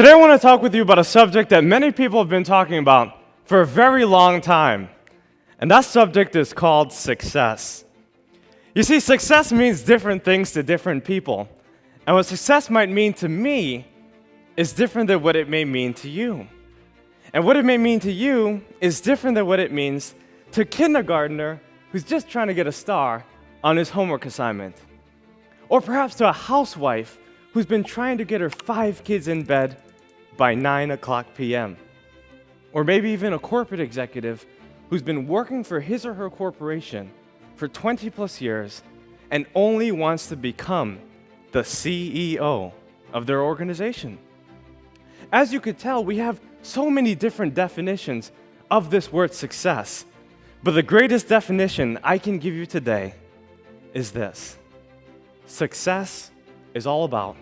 Today I want to talk with you about a subject that many people have been talking about for a very long time, and that subject is called success. You see, success means different things to different people, and what success might mean to me is different than what it may mean to you. And what it may mean to you is different than what it means to a kindergartner who's just trying to get a star on his homework assignment. Or perhaps to a housewife who's been trying to get her 5 kids in bed by 9 o'clock p.m. Or maybe even a corporate executive who's been working for his or her corporation for 20 plus years and only wants to become the CEO of their organization. As you could tell, we have so many different definitions of this word success, but the greatest definition I can give you today is this. Success is all about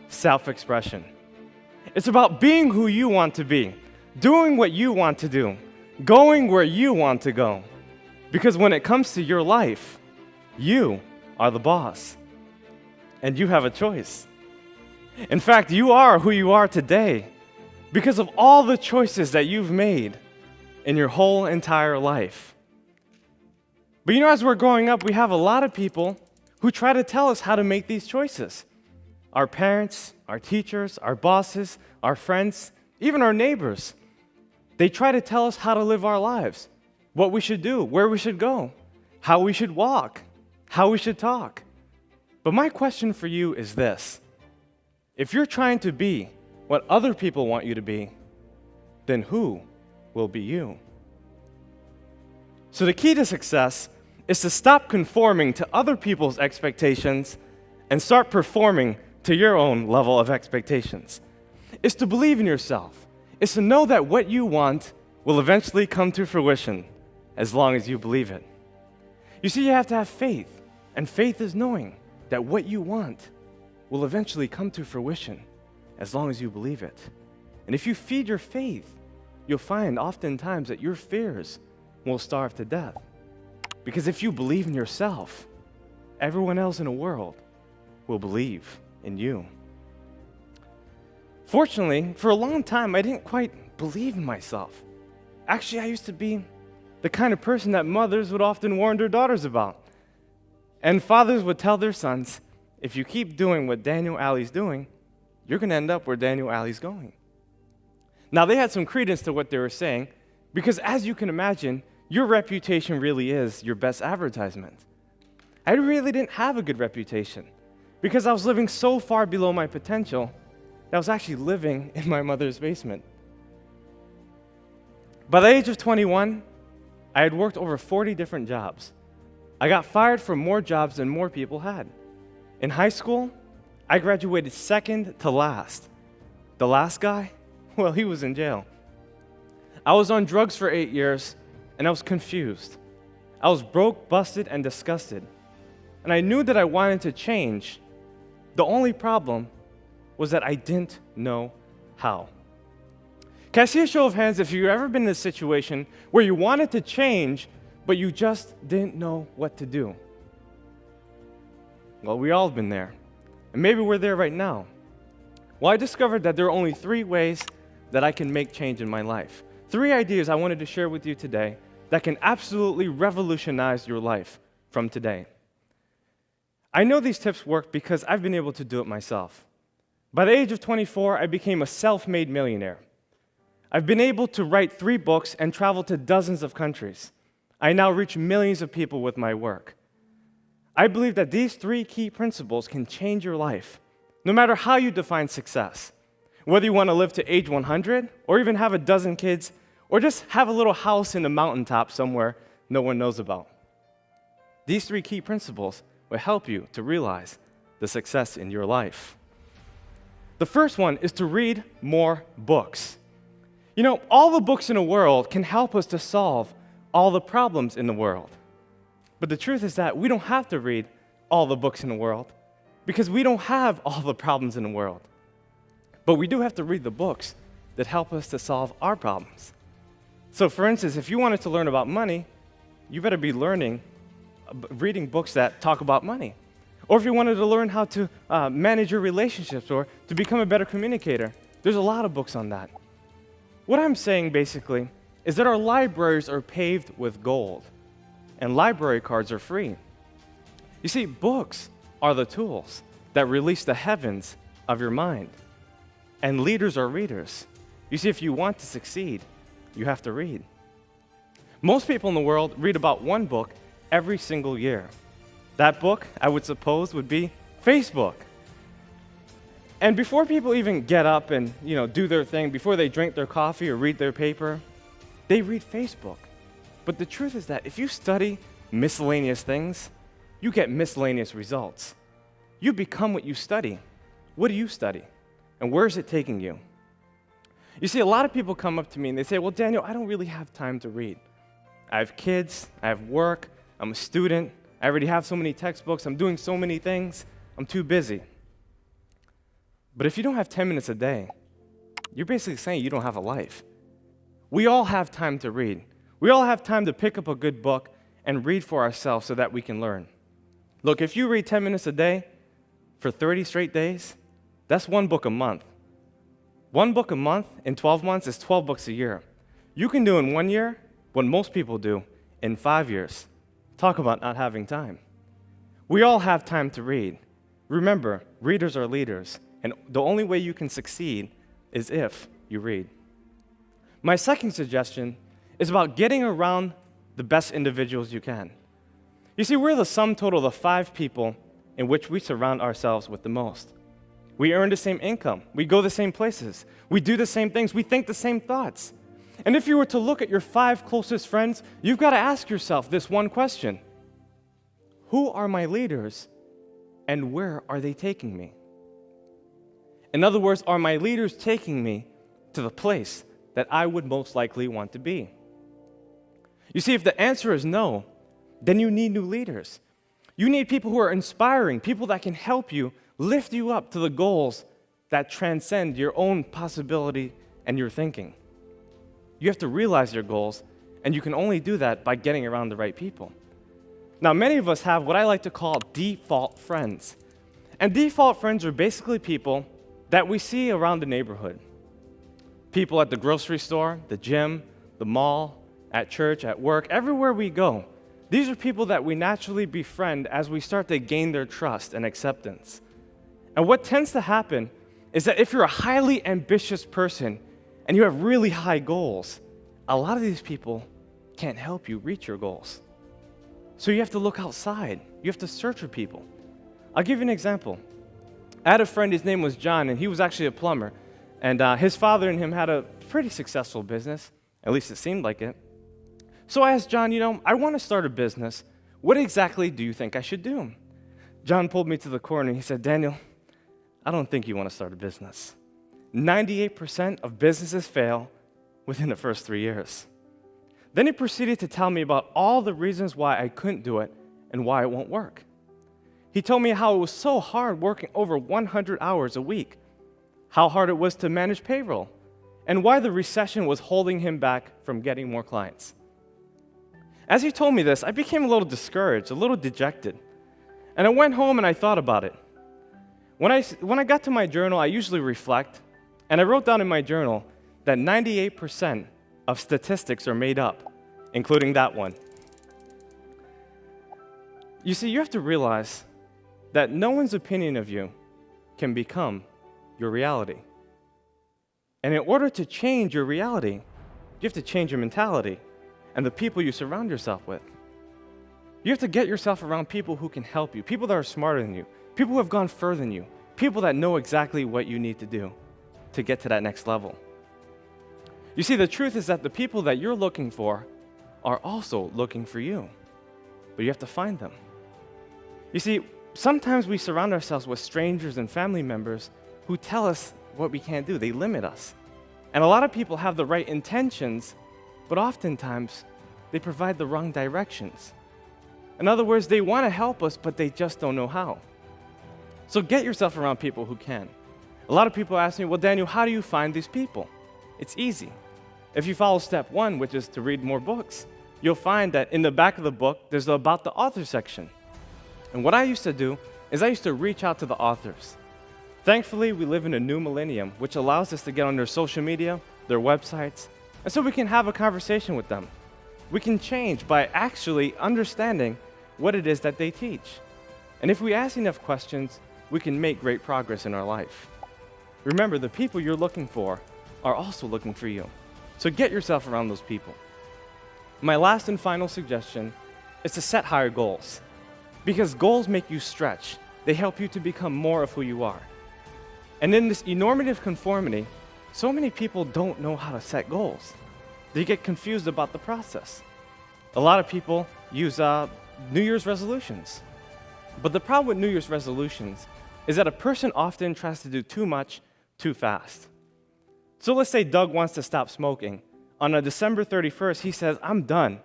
self-expression. It's about being who you want to be, doing what you want to do, going where you want to go. Because when it comes to your life, you are the boss, and you have a choice. In fact, you are who you are today because of all the choices that you've made in your whole entire life. But as we're growing up, we have a lot of people who try to tell us how to make these choices. Our parents, our teachers, our bosses, our friends, even our neighbors. They try to tell us how to live our lives, what we should do, where we should go, how we should walk, how we should talk. But my question for you is this. If you're trying to be what other people want you to be, then who will be you? So the key to success is to stop conforming to other people's expectations and start performing to your own level of expectations. It's to believe in yourself. It's to know that what you want will eventually come to fruition as long as you believe it. You see, you have to have faith, and faith is knowing that what you want will eventually come to fruition as long as you believe it. And if you feed your faith, you'll find oftentimes that your fears will starve to death. Because if you believe in yourself, everyone else in the world will believe in you. Fortunately, for a long time, I didn't quite believe in myself. Actually, I used to be the kind of person that mothers would often warn their daughters about. And fathers would tell their sons, if you keep doing what Daniel Alley's doing, you're going to end up where Daniel Alley's going. Now, they had some credence to what they were saying, because as you can imagine, your reputation really is your best advertisement. I really didn't have a good reputation because I was living so far below my potential that I was actually living in my mother's basement. By the age of 21, I had worked over 40 different jobs. I got fired from more jobs than more people had. In high school, I graduated second to last. The last guy, well, he was in jail. I was on drugs for 8 years, and I was confused. I was broke, busted, and disgusted. And I knew that I wanted to change. The only problem was that I didn't know how. Can I see a show of hands if you've ever been in a situation where you wanted to change, but you just didn't know what to do? Well, we all have been there. And maybe we're there right now. Well, I discovered that there are only 3 ways that I can make change in my life. 3 ideas I wanted to share with you today that can absolutely revolutionize your life from today. I know these tips work because I've been able to do it myself. By the age of 24, I became a self-made millionaire. I've been able to write 3 books and travel to dozens of countries. I now reach millions of people with my work. I believe that these 3 key principles can change your life, no matter how you define success. Whether you want to live to age 100, or even have a dozen kids, or just have a little house in the mountaintop somewhere no one knows about. These 3 key principles will help you to realize the success in your life. The first one is to read more books. All the books in the world can help us to solve all the problems in the world. But the truth is that we don't have to read all the books in the world because we don't have all the problems in the world. But we do have to read the books that help us to solve our problems. So for instance, if you wanted to learn about money, you better be reading books that talk about money. Or if you wanted to learn how to manage your relationships or to become a better communicator, There's a lot of books on that. What I'm saying basically is that our libraries are paved with gold, and library cards are free. You see, books are the tools that release the heavens of your mind, and leaders are readers. You see, if you want to succeed, you have to read. Most people in the world read about one book every single year. That book, I would suppose, would be Facebook. And before people even get up and do their thing, before they drink their coffee or read their paper, they read Facebook. But the truth is that if you study miscellaneous things, you get miscellaneous results. You become what you study. What do you study? And where is it taking you? You see, a lot of people come up to me and they say, well, Daniel, I don't really have time to read. I have kids, I have work, I'm a student, I already have so many textbooks, I'm doing so many things, I'm too busy. But if you don't have 10 minutes a day, you're basically saying you don't have a life. We all have time to read. We all have time to pick up a good book and read for ourselves so that we can learn. Look, if you read 10 minutes a day for 30 straight days, that's one book a month. One book a month in 12 months is 12 books a year. You can do in 1 year what most people do in 5 years. Talk about not having time. We all have time to read. Remember, readers are leaders, and the only way you can succeed is if you read. My second suggestion is about getting around the best individuals you can. You see, we're the sum total of the 5 people in which we surround ourselves with the most. We earn the same income. We go the same places. We do the same things. We think the same thoughts. And if you were to look at your 5 closest friends, you've got to ask yourself this one question. Who are my leaders, and where are they taking me? In other words, are my leaders taking me to the place that I would most likely want to be? You see, if the answer is no, then you need new leaders. You need people who are inspiring, people that can help you, lift you up to the goals that transcend your own possibility and your thinking. You have to realize your goals, and you can only do that by getting around the right people. Now, many of us have what I like to call default friends. And default friends are basically people that we see around the neighborhood. People at the grocery store, the gym, the mall, at church, at work, everywhere we go. These are people that we naturally befriend as we start to gain their trust and acceptance. And what tends to happen is that if you're a highly ambitious person and you have really high goals, a lot of these people can't help you reach your goals. So you have to look outside. You have to search for people. I'll give you an example. I had a friend, his name was John, and he was actually a plumber. And his father and him had a pretty successful business, at least it seemed like it. So I asked John, I want to start a business. What exactly do you think I should do? John pulled me to the corner and he said, Daniel, I don't think you want to start a business. 98% of businesses fail within the first 3 years. Then he proceeded to tell me about all the reasons why I couldn't do it and why it won't work. He told me how it was so hard working over 100 hours a week, how hard it was to manage payroll, and why the recession was holding him back from getting more clients. As he told me this, I became a little discouraged, a little dejected, and I went home and I thought about it. When I got to my journal, I usually reflect, and I wrote down in my journal that 98% of statistics are made up, including that one. You see, you have to realize that no one's opinion of you can become your reality. And in order to change your reality, you have to change your mentality and the people you surround yourself with. You have to get yourself around people who can help you, people that are smarter than you, people who have gone further than you, people that know exactly what you need to do to get to that next level. You see, the truth is that the people that you're looking for are also looking for you, but you have to find them. You see, sometimes we surround ourselves with strangers and family members who tell us what we can't do. They limit us. And a lot of people have the right intentions, but oftentimes they provide the wrong directions. In other words, they want to help us, but they just don't know how. So get yourself around people who can. A lot of people ask me, well, Daniel, how do you find these people? It's easy. If you follow step 1, which is to read more books, you'll find that in the back of the book, there's the About the Author section. And what I used to do is I used to reach out to the authors. Thankfully, we live in a new millennium, which allows us to get on their social media, their websites, and so we can have a conversation with them. We can change by actually understanding what it is that they teach. And if we ask enough questions, we can make great progress in our life. Remember, the people you're looking for are also looking for you. So get yourself around those people. My last and final suggestion is to set higher goals. Because goals make you stretch. They help you to become more of who you are. And in this enormative conformity, so many people don't know how to set goals. They get confused about the process. A lot of people use New Year's resolutions. But the problem with New Year's resolutions is that a person often tries to do too much too fast. So let's say Doug wants to stop smoking. On December 31st, he says, I'm done.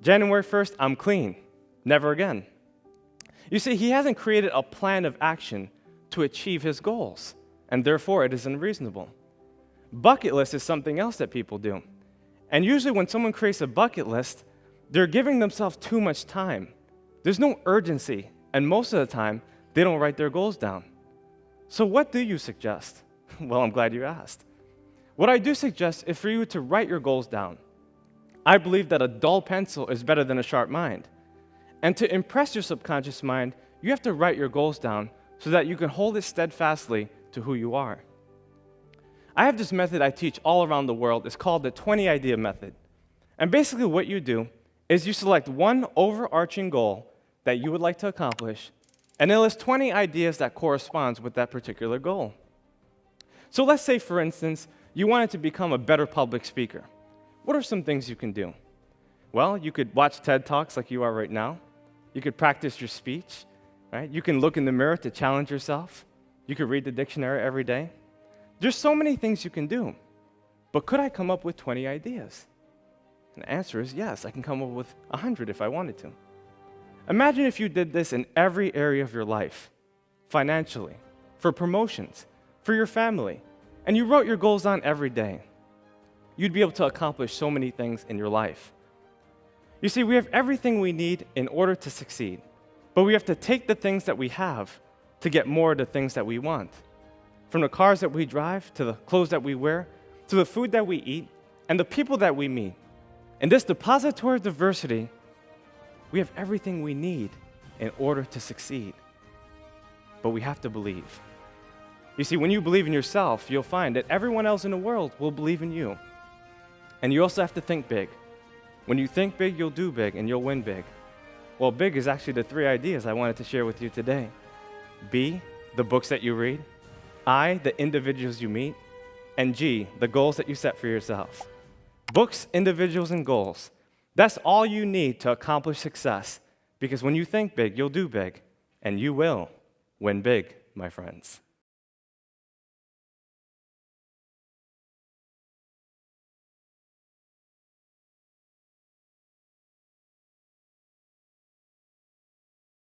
January 1st, I'm clean. Never again. You see, he hasn't created a plan of action to achieve his goals, and therefore it is unreasonable. Bucket list is something else that people do. And usually when someone creates a bucket list, they're giving themselves too much time. There's no urgency, and most of the time, they don't write their goals down. So what do you suggest? Well, I'm glad you asked. What I do suggest is for you to write your goals down. I believe that a dull pencil is better than a sharp mind. And to impress your subconscious mind, you have to write your goals down so that you can hold it steadfastly to who you are. I have this method I teach all around the world. It's called the 20 idea method. And basically what you do is you select one overarching goal that you would like to accomplish, and then list 20 ideas that corresponds with that particular goal. So let's say, for instance, you wanted to become a better public speaker. What are some things you can do? Well, you could watch TED Talks like you are right now. You could practice your speech, right? You can look in the mirror to challenge yourself. You could read the dictionary every day. There's so many things you can do. But could I come up with 20 ideas? And the answer is yes, I can come up with 100 if I wanted to. Imagine if you did this in every area of your life, financially, for promotions, for your family, and you wrote your goals down every day. You'd be able to accomplish so many things in your life. You see, we have everything we need in order to succeed, but we have to take the things that we have to get more of the things that we want. From the cars that we drive, to the clothes that we wear, to the food that we eat, and the people that we meet. In this depository of diversity, we have everything we need in order to succeed. But we have to believe. You see, when you believe in yourself, you'll find that everyone else in the world will believe in you. And you also have to think big. When you think big, you'll do big, and you'll win big. Well, big is actually the 3 ideas I wanted to share with you today. B, the books that you read. I, the individuals you meet. And G, the goals that you set for yourself. Books, individuals, and goals. That's all you need to accomplish success. Because when you think big, you'll do big. And you will win big, my friends.